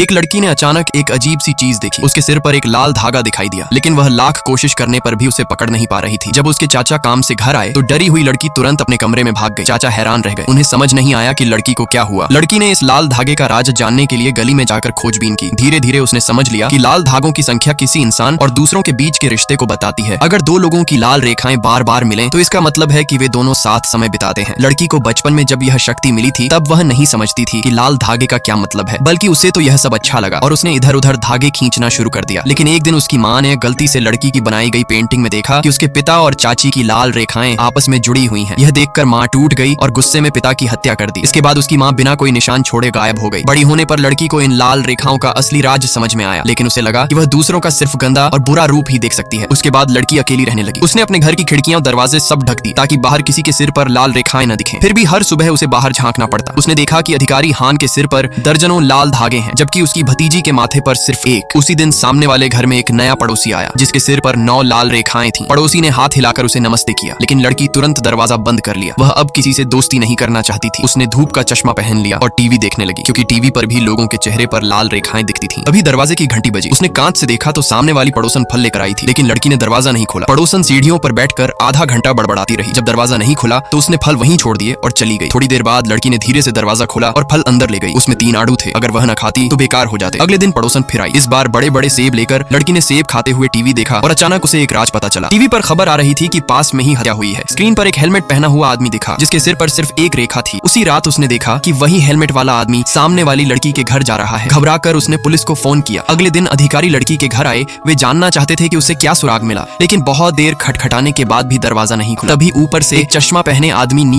एक लड़की ने अचानक एक अजीब सी चीज देखी। उसके सिर पर एक लाल धागा दिखाई दिया, लेकिन वह लाख कोशिश करने पर भी उसे पकड़ नहीं पा रही थी। जब उसके चाचा काम से घर आए तो डरी हुई लड़की तुरंत अपने कमरे में भाग गई। चाचा हैरान रह गए, उन्हें समझ नहीं आया कि लड़की को क्या हुआ। लड़की ने इस लाल धागे का राज जानने के लिए गली में जाकर खोजबीन की। धीरे धीरे उसने समझ लिया कि लाल धागों की संख्या किसी इंसान और दूसरों के बीच के रिश्ते को बताती है। अगर दो लोगों की लाल रेखाएं बार बार मिलें तो इसका मतलब है कि वे दोनों साथ समय बिताते हैं। लड़की को बचपन में जब यह शक्ति मिली थी तब वह नहीं समझती थी कि लाल धागे का क्या मतलब है, बल्कि उसे तो यह सब अच्छा लगा और उसने इधर उधर धागे खींचना शुरू कर दिया। लेकिन एक दिन उसकी माँ ने गलती से लड़की की बनाई गई पेंटिंग में देखा कि उसके पिता और चाची की लाल रेखाएं आपस में जुड़ी हुई हैं। यह देखकर माँ टूट गई और गुस्से में पिता की हत्या कर दी। इसके बाद उसकी माँ बिना कोई निशान छोड़े गायब हो गई। बड़ी होने पर लड़की को इन लाल रेखाओं का असली राज समझ में आया, लेकिन उसे लगा कि वह दूसरों का सिर्फ गंदा और बुरा रूप ही देख सकती है। उसके बाद लड़की अकेली रहने लगी। उसने अपने घर की खिड़कियां और दरवाजे सब ढक दी ताकि बाहर किसी के सिर पर लाल रेखाएं न दिखें। फिर भी हर सुबह उसे बाहर झांकना पड़ता। उसने देखा कि अधिकारी हान के सिर पर दर्जनों लाल धागे हैं, जबकि उसकी भतीजी के माथे पर सिर्फ एक। उसी दिन सामने वाले घर में एक नया पड़ोसी आया जिसके सिर पर 9 लाल रेखाएं थीं। पड़ोसी ने हाथ हिलाकर उसे नमस्ते किया, लेकिन लड़की तुरंत दरवाजा बंद कर लिया। वह अब किसी से दोस्ती नहीं करना चाहती थी। उसने धूप का चश्मा पहन लिया और टीवी देखने लगी, क्योंकि टीवी पर भी लोगों के चेहरे पर लाल रेखाएं दिखती थीं। अभी दरवाजे की घंटी बजी। उसने कांच से देखा तो सामने वाली पड़ोसन फल लेकर आई थी, लेकिन लड़की ने दरवाजा नहीं खोला। पड़ोसन सीढ़ियों पर बैठकर आधा घंटा बड़बड़ाती रही। जब दरवाजा नहीं खुला तो उसने फल वहीं छोड़ दिए और चली गई। थोड़ी देर बाद लड़की ने धीरे से दरवाजा खोला और फल अंदर ले गई। उसमें 3 आड़ू थे, अगर वह न खाती तो बेकार हो जाते। अगले दिन पड़ोसन फिर आई। इस बार बड़े बड़े सेब लेकर लड़की ने सेब खाते हुए टीवी देखा और अचानक उसे एक राज पता चला। टीवी पर खबर आ रही थी कि पास में ही हत्या हुई है। स्क्रीन पर एक हेलमेट पहना हुआ आदमी दिखा जिसके सिर पर सिर्फ एक रेखा थी। उसी रात उसने देखा कि वही हेलमेट वाला आदमी सामने वाली लड़की के घर जा रहा है। घबराकर उसने पुलिस को फोन किया। अगले दिन अधिकारी लड़की के घर आए। वे जानना चाहते थे कि उसे क्या सुराग मिला, लेकिन बहुत देर खटखटाने के बाद भी दरवाजा नहीं खुला। तभी ऊपर से एक चश्मा पहने आदमी नीचे